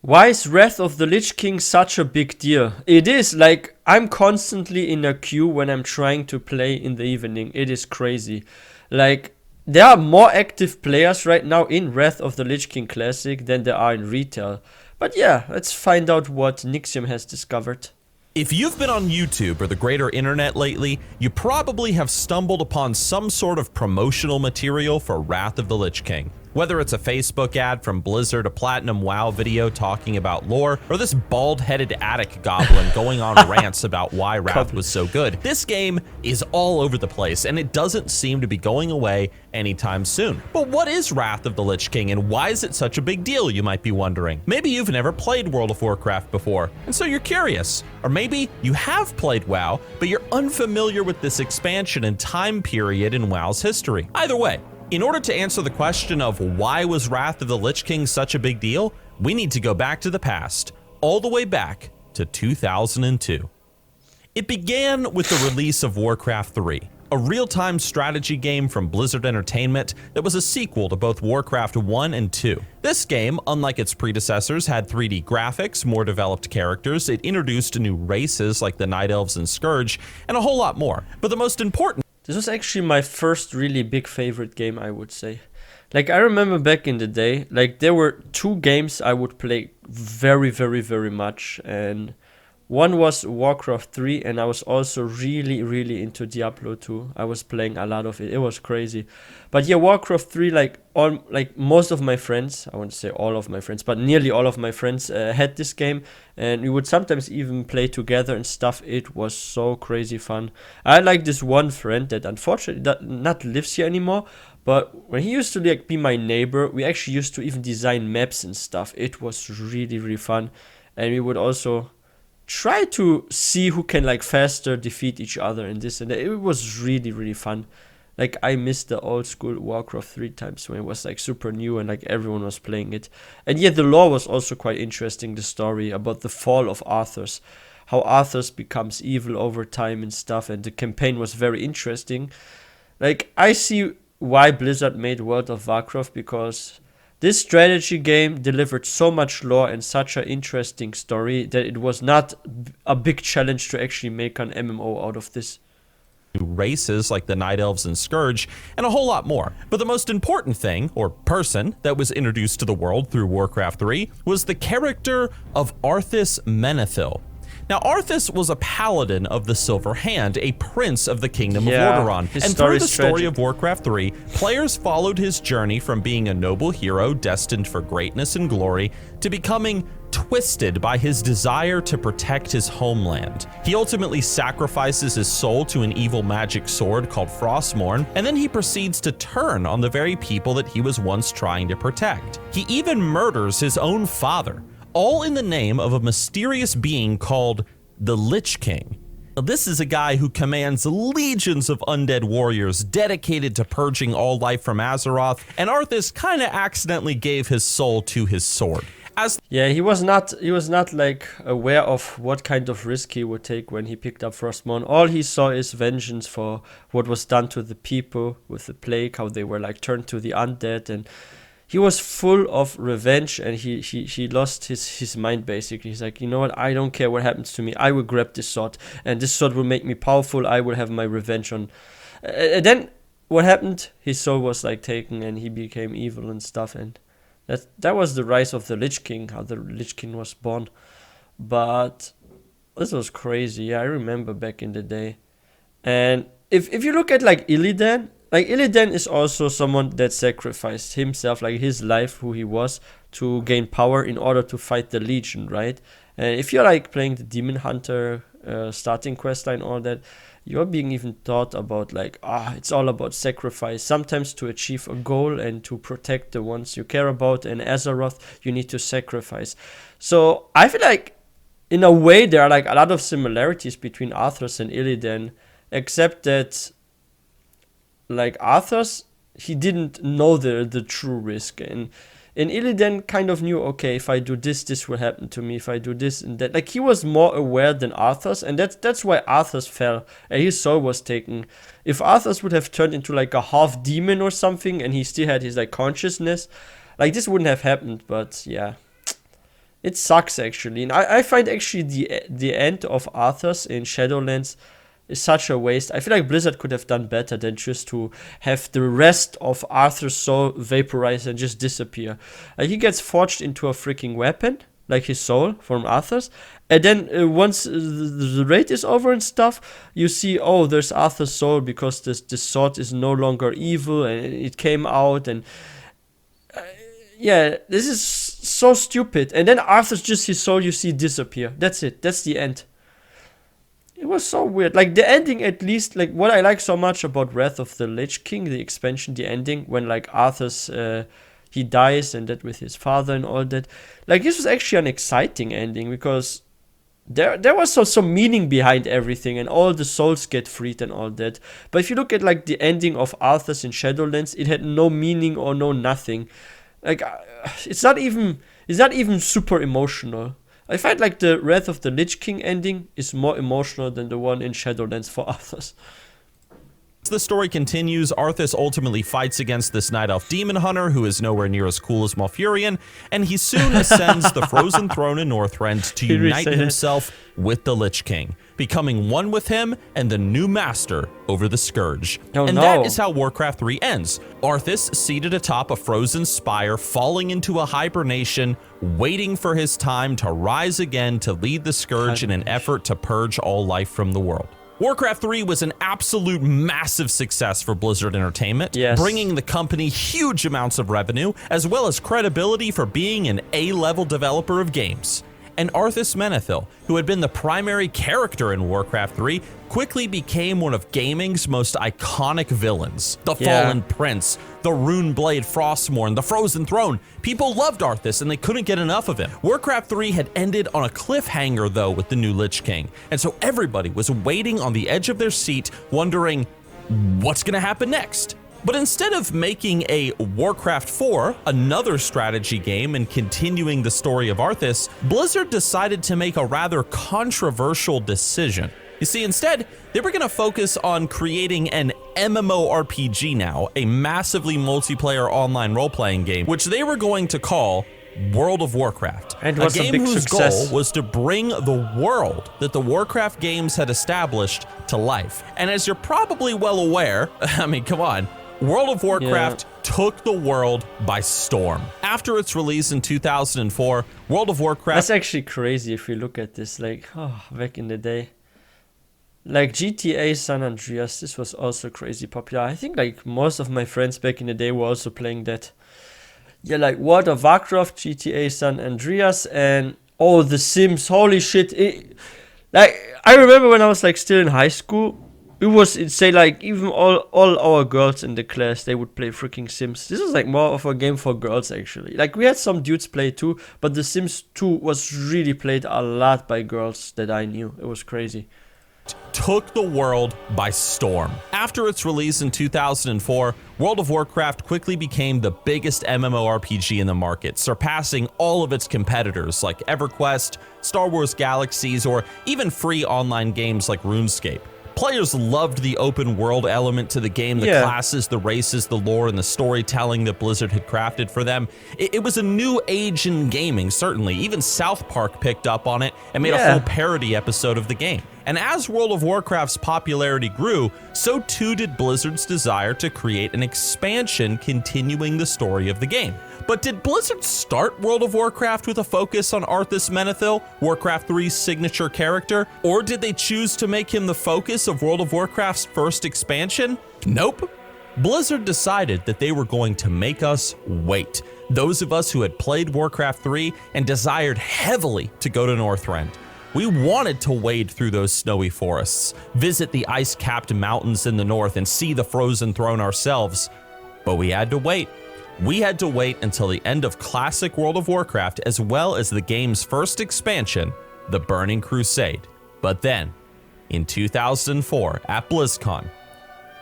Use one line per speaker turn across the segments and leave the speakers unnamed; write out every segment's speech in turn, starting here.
Why is Wrath of the Lich King such a big deal? It is, like, I'm constantly in a queue when I'm trying to play in the evening. It is crazy. Like, there are more active players right now in Wrath of the Lich King Classic than there are in retail. But yeah, let's find out what Nixxiom has discovered.
If you've been on YouTube or the greater internet lately, you probably have stumbled upon some sort of promotional material for Wrath of the Lich King. Whether it's a Facebook ad from Blizzard, a Platinum WoW video talking about lore, or this bald-headed attic goblin going on rants about why Wrath was so good, this game is all over the place and it doesn't seem to be going away anytime soon. But what is Wrath of the Lich King and why is it such a big deal, you might be wondering? Maybe you've never played World of Warcraft before, and so you're curious. Or maybe you have played WoW, but you're unfamiliar with this expansion and time period in WoW's history. Either way, in order to answer the question of why was Wrath of the Lich King such a big deal, we need to go back to the past, all the way back to 2002. It began with the release of Warcraft 3, a real-time strategy game from Blizzard Entertainment that was a sequel to both Warcraft 1 and 2. This game, unlike its predecessors, had 3D graphics, more developed characters, it introduced new races like the Night Elves and Scourge, and a whole lot more. But the most important
This was actually my first really big favorite game, I would say. Like, I remember back in the day, like, there were two games I would play very, very, very much. And one was Warcraft 3, and I was also really, really into Diablo 2. I was playing a lot of it. It was crazy. But yeah, Warcraft 3, like most of my friends, I wouldn't say all of my friends, but nearly all of my friends had this game. And we would sometimes even play together and stuff. It was so crazy fun. I had like this one friend that unfortunately not lives here anymore. But when he used to like be my neighbor, we actually used to even design maps and stuff. It was really, really fun. And we would also try to see who can like faster defeat each other in this and that. It was really, really fun. Like, I missed the old school Warcraft 3 times when it was like super new and like everyone was playing it. And yet the lore was also quite interesting, the story about the fall of Arthas, how Arthas becomes evil over time and stuff, and the campaign was very interesting. Like, I see why Blizzard made World of Warcraft, because this strategy game delivered so much lore and such an interesting story that it was not a big challenge to actually make an MMO out of this.
Races like the Night Elves and Scourge, and a whole lot more. But the most important thing, or person, that was introduced to the world through Warcraft 3 was the character of Arthas Menethil. Now, Arthas was a paladin of the Silver Hand, a prince of the Kingdom of Lordaeron. And through the story of Warcraft 3, players followed his journey from being a noble hero destined for greatness and glory to becoming twisted by his desire to protect his homeland. He ultimately sacrifices his soul to an evil magic sword called Frostmourne, and then he proceeds to turn on the very people that he was once trying to protect. He even murders his own father, all in the name of a mysterious being called the Lich King. Now, this is a guy who commands legions of undead warriors dedicated to purging all life from Azeroth, and Arthas kinda accidentally gave his soul to his sword.
Yeah, he was not like aware of what kind of risk he would take when he picked up Frostmourne. All he saw is vengeance for what was done to the people with the plague, how they were like turned to the undead, and he was full of revenge, and he lost his mind basically. He's like, you know what, I don't care what happens to me, I will grab this sword, and this sword will make me powerful, I will have my revenge on. And then what happened? His soul was like taken and he became evil and stuff, and that was the rise of the Lich King, how the Lich King was born. But this was crazy. Yeah, I remember back in the day. And if you look at like Illidan is also someone that sacrificed himself, like his life, who he was, to gain power in order to fight the Legion, right? And if you're like playing the Demon Hunter starting questline, all that, you're being even taught about like, it's all about sacrifice. Sometimes to achieve a goal and to protect the ones you care about in Azeroth, you need to sacrifice. So I feel like in a way there are like a lot of similarities between Arthas and Illidan, except that like Arthas, he didn't know the true risk, and Illidan kind of knew, okay, if I do this, this will happen to me. If I do this and that, like he was more aware than Arthas, and that's why Arthas fell and his soul was taken. If Arthas would have turned into like a half demon or something, and he still had his like consciousness, like this wouldn't have happened. But yeah, It sucks actually, and I find actually the end of Arthas in Shadowlands is such a waste. I feel like Blizzard could have done better than just to have the rest of Arthur's soul vaporize and just disappear. He gets forged into a freaking weapon, like his soul from Arthur's, and then once the raid is over and stuff, you see, oh, there's Arthur's soul because this sword is no longer evil and it came out, and yeah, this is so stupid. And then Arthur's just his soul you see disappear. That's it. That's the end. It was so weird. Like the ending, at least, like what I like so much about Wrath of the Lich King, the expansion, the ending, when like Arthur's he dies and that with his father and all that. Like this was actually an exciting ending because there was some meaning behind everything and all the souls get freed and all that. But if you look at like the ending of Arthur's in Shadowlands, it had no meaning or no nothing. Like it's not even super emotional. I find like the Wrath of the Lich King ending is more emotional than the one in Shadowlands for Arthas.
As the story continues, Arthas ultimately fights against this Night Elf Demon Hunter, who is nowhere near as cool as Malfurion, and he soon ascends the Frozen Throne in Northrend to unite himself with the Lich King, becoming one with him and the new master over the Scourge. That is how Warcraft 3 ends. Arthas seated atop a frozen spire, falling into a hibernation, waiting for his time to rise again to lead the Scourge in an effort to purge all life from the world. Warcraft 3 was an absolute massive success for Blizzard Entertainment, bringing the company huge amounts of revenue, as well as credibility for being an A-level developer of games. And Arthas Menethil, who had been the primary character in Warcraft 3, quickly became one of gaming's most iconic villains. The Fallen Prince, the Runeblade Frostmourne, the Frozen Throne. People loved Arthas and they couldn't get enough of him. Warcraft 3 had ended on a cliffhanger though with the new Lich King, and so everybody was waiting on the edge of their seat, wondering what's gonna happen next. But instead of making a Warcraft 4, another strategy game, and continuing the story of Arthas, Blizzard decided to make a rather controversial decision. You see, instead, they were going to focus on creating an MMORPG now, a massively multiplayer online role-playing game, which they were going to call World of Warcraft,
and a game whose
goal was to bring the world that the Warcraft games had established to life. And as you're probably well aware, I mean, come on, World of Warcraft took the world by storm. After its release in 2004, World of Warcraft...
That's actually crazy if you look at this, like, back in the day. Like GTA San Andreas, this was also crazy popular. I think like most of my friends back in the day were also playing that. Yeah, like World of Warcraft, GTA San Andreas, and The Sims, holy shit. Like, I remember when I was like still in high school, it was insane. Like even all our girls in the class, they would play freaking Sims. This was like more of a game for girls actually. Like we had some dudes play too, but The Sims 2 was really played a lot by girls that I knew. It was crazy.
Took the world by storm. After its release in 2004, World of Warcraft quickly became the biggest MMORPG in the market, surpassing all of its competitors like EverQuest, Star Wars Galaxies, or even free online games like RuneScape. Players loved the open world element to the game, the classes, the races, the lore, and the storytelling that Blizzard had crafted for them. It was a new age in gaming, certainly. Even South Park picked up on it and made a full parody episode of the game. And as World of Warcraft's popularity grew, so too did Blizzard's desire to create an expansion continuing the story of the game. But did Blizzard start World of Warcraft with a focus on Arthas Menethil, Warcraft 3's signature character? Or did they choose to make him the focus of World of Warcraft's first expansion? Nope. Blizzard decided that they were going to make us wait. Those of us who had played Warcraft 3 and desired heavily to go to Northrend. We wanted to wade through those snowy forests, visit the ice-capped mountains in the north, and see the Frozen Throne ourselves. But we had to wait. We had to wait until the end of classic World of Warcraft, as well as the game's first expansion, The Burning Crusade. But then, in 2004, at BlizzCon,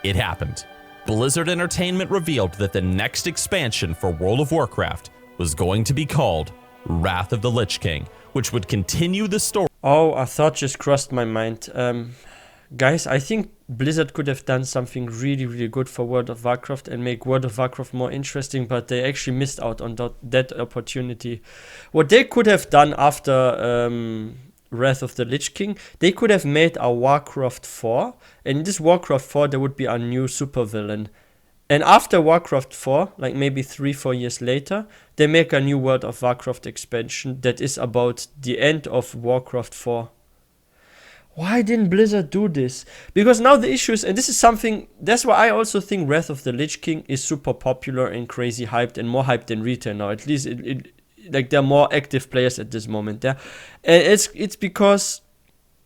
it happened. Blizzard Entertainment revealed that the next expansion for World of Warcraft was going to be called Wrath of the Lich King, which would continue the story.
Oh, a thought just crossed my mind. guys, I think Blizzard could have done something really, really good for World of Warcraft and make World of Warcraft more interesting, but they actually missed out on that opportunity. What they could have done after Wrath of the Lich King, they could have made a Warcraft 4, and in this Warcraft 4 there would be a new supervillain. And after Warcraft 4, like maybe 3-4 years later, they make a new World of Warcraft expansion that is about the end of Warcraft 4. Why didn't Blizzard do this? Because now the issue is, and this is something, that's why I also think Wrath of the Lich King is super popular and crazy hyped, and more hyped than retail now. At least like there are more active players at this moment there. And it's because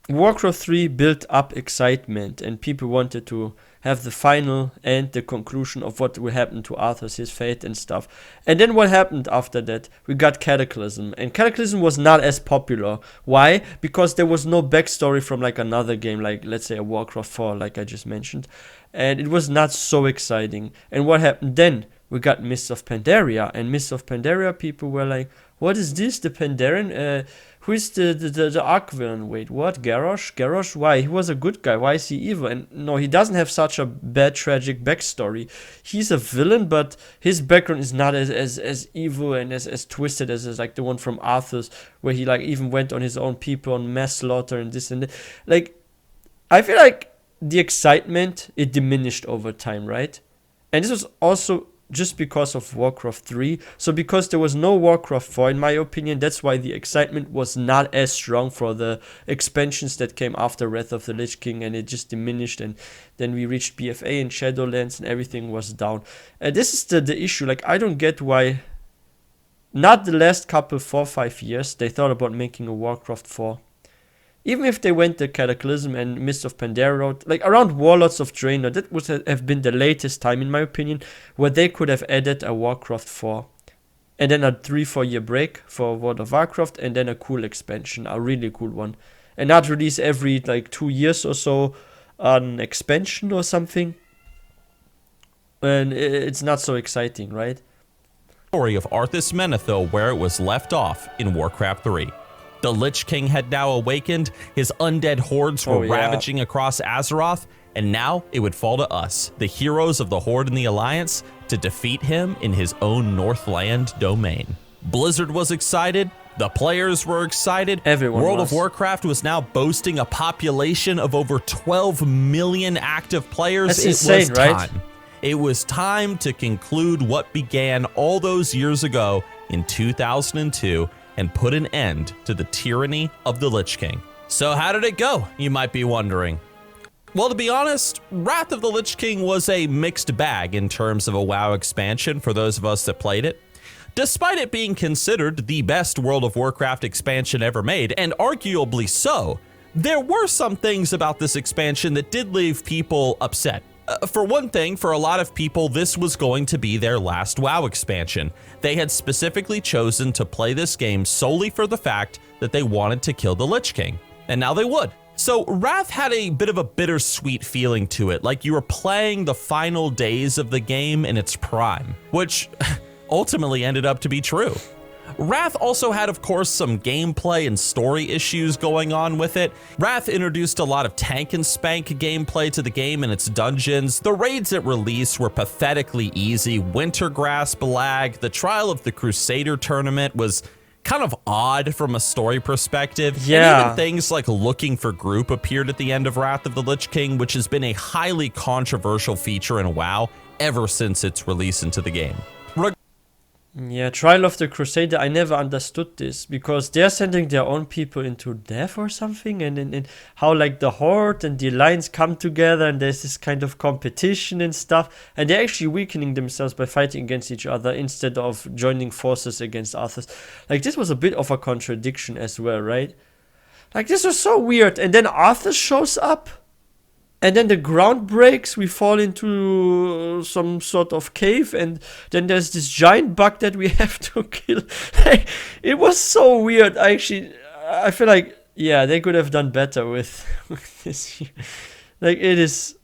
Warcraft 3 built up excitement, and people wanted to have the final and the conclusion of what will happen to Arthas, his fate and stuff. And then what happened after that? We got Cataclysm, and Cataclysm was not as popular. Why? Because there was no backstory from like another game, like let's say a Warcraft 4, like I just mentioned, and it was not so exciting. And what happened then? We got Mists of Pandaria, and Mists of Pandaria people were like, what is this, the Pandaren? Who is the Arc villain? Wait, what? Garrosh? Garrosh? Why? He was a good guy. Why is he evil? And no, he doesn't have such a bad, tragic backstory. He's a villain, but his background is not as evil and as twisted as like the one from Arthas, where he like even went on his own people on mass slaughter and this and that. Like, I feel like the excitement, it diminished over time, right? And this was also just because of Warcraft 3. So because there was no Warcraft 4, in my opinion, that's why the excitement was not as strong for the expansions that came after Wrath of the Lich King, and it just diminished, and then we reached BFA and Shadowlands and everything was down. And this is the issue. Like, I don't get why not the last couple 4-5 years they thought about making a Warcraft 4. Even if they went the Cataclysm and Mist of Pandaria route, like around Warlords of Draenor, that would have been the latest time, in my opinion, where they could have added a Warcraft 4. And then a 3-4 year break for World of Warcraft, and then a cool expansion, a really cool one. And not release every like 2 years or so an expansion or something. And it's not so exciting, right?
Story of Arthas Menethil where it was left off in Warcraft 3. The Lich King had now awakened, his undead hordes were ravaging across Azeroth, and now it would fall to us, the heroes of the Horde and the Alliance, to defeat him in his own Northland domain. Blizzard was excited, the players were excited, World of Warcraft was now boasting a population of over 12 million active players.
That's insane, right?
Time. It was time to conclude what began all those years ago in 2002, and put an end to the tyranny of the Lich King. So how did it go, you might be wondering? Well, to be honest, Wrath of the Lich King was a mixed bag in terms of a WoW expansion for those of us that played it. Despite it being considered the best World of Warcraft expansion ever made, and arguably so, there were some things about this expansion that did leave people upset. For one thing, for a lot of people, this was going to be their last WoW expansion. They had specifically chosen to play this game solely for the fact that they wanted to kill the Lich King, and now they would. So Wrath had a bit of a bittersweet feeling to it, like you were playing the final days of the game in its prime, which ultimately ended up to be true. Wrath also had, of course, some gameplay and story issues going on with it. Wrath introduced a lot of tank and spank gameplay to the game and its dungeons. The raids at release were pathetically easy. Wintergrasp lag. The Trial of the Crusader tournament was kind of odd from a story perspective.
Yeah.
And even things like Looking for Group appeared at the end of Wrath of the Lich King, which has been a highly controversial feature in WoW ever since its release into the game.
Yeah, Trial of the Crusader, I never understood this, because they're sending their own people into death or something, and how like the Horde and the Alliance come together, and there's this kind of competition and stuff, and they're actually weakening themselves by fighting against each other instead of joining forces against Arthas. Like, this was a bit of a contradiction as well, right? Like, this was so weird, and then Arthas shows up, and then the ground breaks, we fall into some sort of cave, and then there's this giant bug that we have to kill. It was so weird. I feel like, yeah, they could have done better with this. Like, it is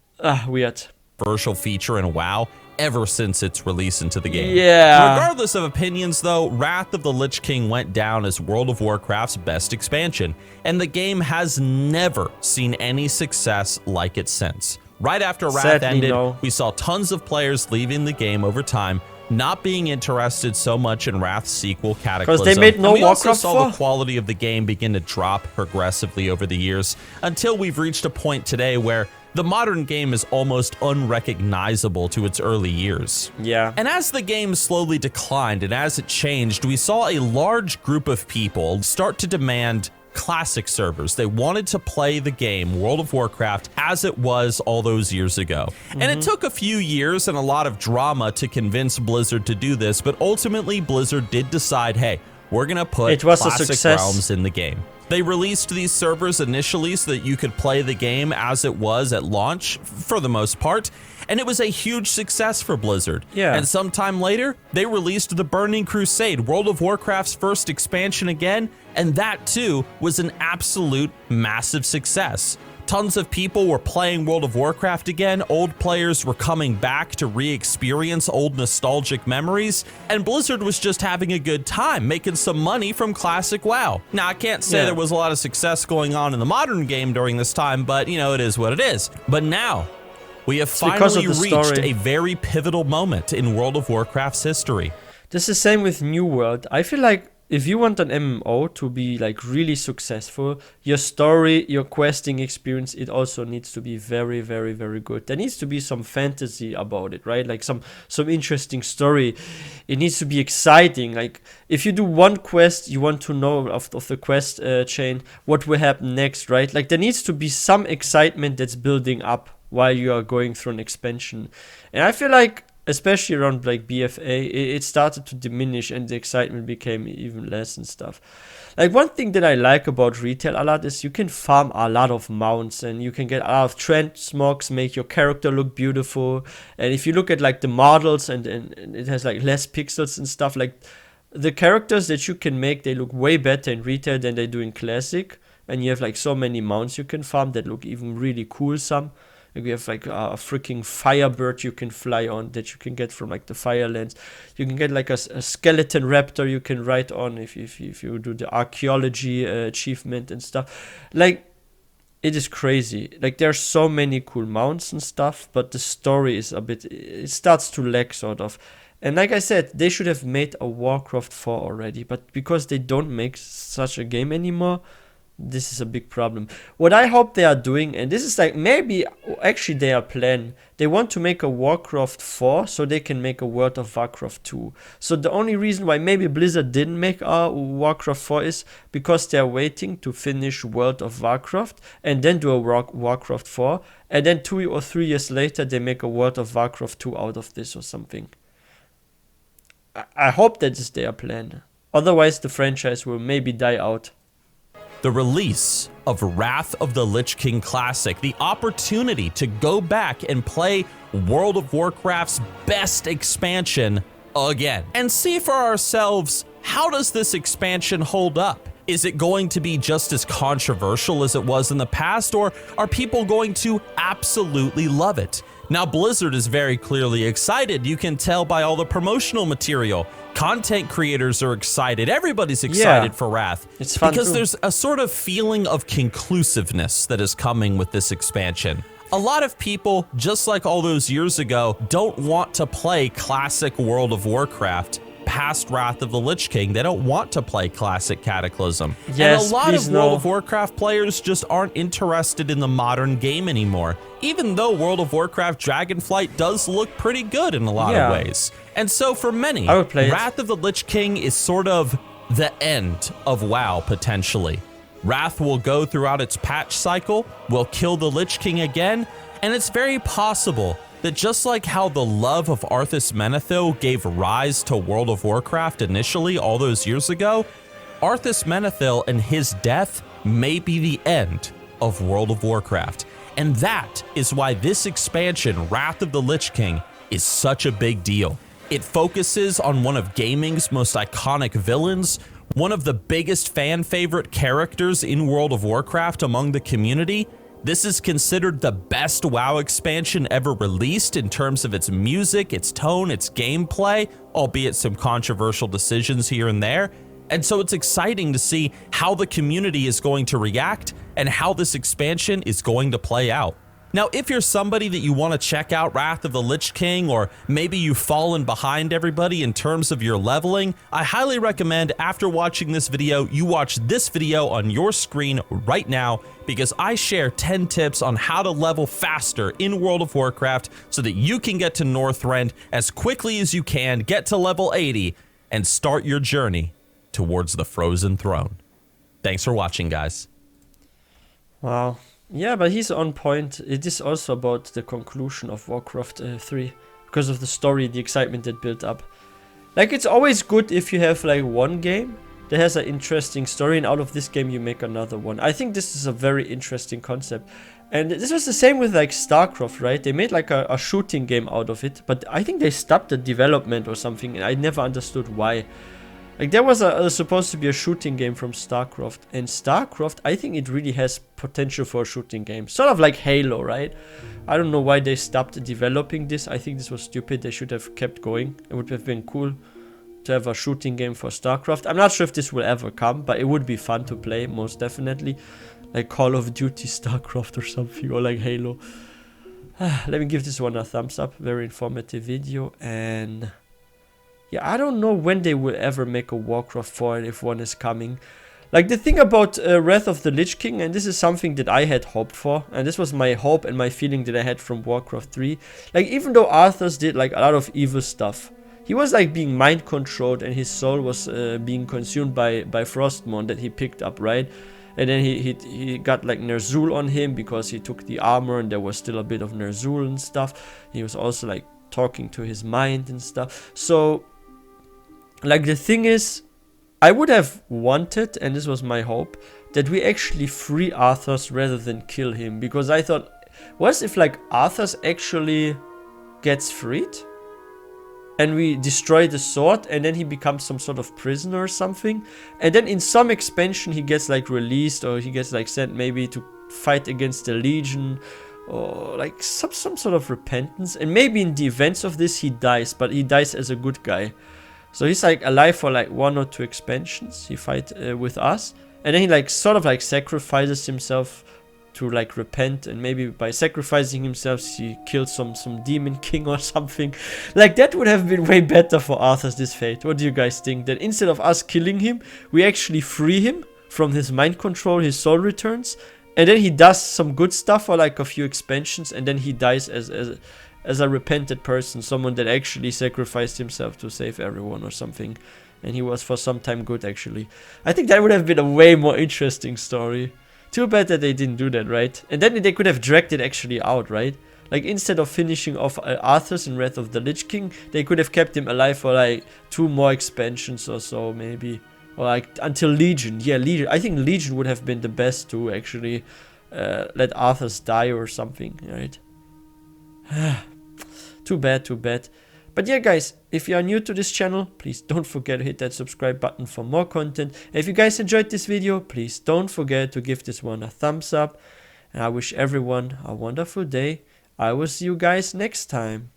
weird.
Controversial feature in WoW ever since its release into the game.
Yeah.
Regardless of opinions though, Wrath of the Lich King went down as World of Warcraft's best expansion, and the game has never seen any success like it since. Right after Wrath ended, we saw tons of players leaving the game over time, not being interested so much in Wrath's sequel, Cataclysm.
Because they made no
we also
Warcraft
saw
4?
the quality of the game begin to drop progressively over the years, until we've reached a point today where the modern game is almost unrecognizable to its early years.
Yeah.
And as the game slowly declined and as it changed, we saw a large group of people start to demand classic servers. They wanted to play the game World of Warcraft as it was all those years ago. And it took a few years and a lot of drama to convince Blizzard to do this, but ultimately Blizzard did decide, hey, we're gonna put classic realms in the game. They released these servers initially so that you could play the game as it was at launch, for the most part, and it was a huge success for Blizzard.
Yeah.
And sometime later, they released the Burning Crusade, World of Warcraft's first expansion again, and that too was an absolute massive success. Tons of people were playing World of Warcraft again, old players were coming back to re-experience old nostalgic memories, and Blizzard was just having a good time, making some money from classic WoW. Now, I can't say there was a lot of success going on in the modern game during this time, but, you know, it is what it is. But now, we have finally reached a very pivotal moment in World of Warcraft's history.
This is the same with New World. I feel like if you want an MMO to be like really successful, your story, your questing experience, it also needs to be very, very, very good. There needs to be some fantasy about it, right? Like some interesting story. It needs to be exciting. Like if you do one quest, you want to know of the quest chain, what will happen next, right? Like there needs to be some excitement that's building up while you are going through an expansion. And I feel like especially around like BFA, it started to diminish and the excitement became even less and stuff. Like one thing that I like about retail a lot is you can farm a lot of mounts and you can get a lot of transmogs, make your character look beautiful. And if you look at like the models and it has like less pixels and stuff, like the characters that you can make, they look way better in retail than they do in classic. And you have like so many mounts you can farm that look even really cool some. We have like a freaking firebird you can fly on that you can get from like the Firelands. You can get like a skeleton raptor you can ride on if you do the archaeology achievement and stuff. Like it is crazy. Like there's so many cool mounts and stuff, but the story is it starts to lag sort of. And like I said, they should have made a Warcraft 4 already, but because they don't make such a game anymore, this is a big problem. What I hope they are doing, and this is like maybe actually their plan, they want to make a Warcraft 4 so they can make a World of Warcraft 2. So the only reason why maybe Blizzard didn't make a Warcraft 4 is because they're waiting to finish World of Warcraft and then do a Warcraft 4, and then 2 or 3 years later they make a World of Warcraft 2 out of this or something. I hope that is their plan. Otherwise the franchise will maybe die out.
The release of Wrath of the Lich King Classic, the opportunity to go back and play World of Warcraft's best expansion again, and see for ourselves, how does this expansion hold up? Is it going to be just as controversial as it was in the past, or are people going to absolutely love it? Now, Blizzard is very clearly excited. You can tell by all the promotional material. Content creators are excited. Everybody's excited for Wrath.
It's fun
because
too.
There's a sort of feeling of conclusiveness that is coming with this expansion. A lot of people, just like all those years ago, don't want to play classic World of Warcraft past Wrath of the Lich King. They don't want to play classic Cataclysm.
Yes,
and a lot of
please
World
no.
of Warcraft players just aren't interested in the modern game anymore, even though World of Warcraft Dragonflight does look pretty good in a lot of ways. And so for many,
I would play
Wrath of the Lich King is sort of the end of WoW, potentially. Wrath will go throughout its patch cycle, will kill the Lich King again, and it's very possible that just like how the love of Arthas Menethil gave rise to World of Warcraft initially all those years ago, Arthas Menethil and his death may be the end of World of Warcraft. And that is why this expansion, Wrath of the Lich King, is such a big deal. It focuses on one of gaming's most iconic villains, one of the biggest fan favorite characters in World of Warcraft among the community, This is considered the best WoW expansion ever released in terms of its music, its tone, its gameplay, albeit some controversial decisions here and there. And so it's exciting to see how the community is going to react and how this expansion is going to play out. Now, if you're somebody that you want to check out Wrath of the Lich King, or maybe you've fallen behind everybody in terms of your leveling, I highly recommend after watching this video, you watch this video on your screen right now, because I share 10 tips on how to level faster in World of Warcraft so that you can get to Northrend as quickly as you can, get to level 80, and start your journey towards the Frozen Throne. Thanks for watching, guys.
Wow. Yeah, but he's on point. It is also about the conclusion of Warcraft 3 because of the story, the excitement that built up. Like, it's always good if you have like one game that has an interesting story, and out of this game you make another one. I think this is a very interesting concept. And this was the same with like StarCraft, right? They made like a shooting game out of it, but I think they stopped the development or something, and I never understood why. Like, there was supposed to be a shooting game from StarCraft, and StarCraft, I think it really has potential for a shooting game. Sort of like Halo, right? I don't know why they stopped developing this. I think this was stupid. They should have kept going. It would have been cool to have a shooting game for StarCraft. I'm not sure if this will ever come, but it would be fun to play, most definitely. Like Call of Duty StarCraft or something, or like Halo. Let me give this one a thumbs up. Very informative video, and yeah, I don't know when they will ever make a Warcraft 4 and if one is coming. Like, the thing about Wrath of the Lich King, and this is something that I had hoped for, and this was my hope and my feeling that I had from Warcraft 3. Like, even though Arthas did like a lot of evil stuff, he was like being mind controlled, and his soul was being consumed by Frostmourne that he picked up, right? And then he got like Ner'zhul on him because he took the armor, and there was still a bit of Ner'zhul and stuff. He was also like talking to his mind and stuff. So, like, the thing is, I would have wanted, and this was my hope, that we actually free Arthas rather than kill him. Because I thought, what if like Arthas actually gets freed? And we destroy the sword, and then he becomes some sort of prisoner or something. And then in some expansion he gets like released, or he gets like sent maybe to fight against the Legion, or like some sort of repentance. And maybe in the events of this he dies, but he dies as a good guy. So he's like alive for like 1 or 2 expansions. He fight with us, and then he like sort of like sacrifices himself to like repent, and maybe by sacrificing himself he kills some demon king or something. Like, that would have been way better for Arthas, this fate. What do you guys think? That instead of us killing him, we actually free him from his mind control, his soul returns, and then he does some good stuff for like a few expansions, and then he dies as a repentant person, someone that actually sacrificed himself to save everyone or something. And he was for some time good, actually. I think that would have been a way more interesting story. Too bad that they didn't do that, right? And then they could have dragged it actually out, right? Like, instead of finishing off Arthas in Wrath of the Lich King, they could have kept him alive for like 2 more expansions or so, maybe. Or like until Legion. Yeah, Legion. I think Legion would have been the best to actually let Arthas die or something, right? Too bad, too bad. But yeah, guys, if you are new to this channel, please don't forget to hit that subscribe button for more content. And if you guys enjoyed this video, please don't forget to give this one a thumbs up. And I wish everyone a wonderful day. I will see you guys next time.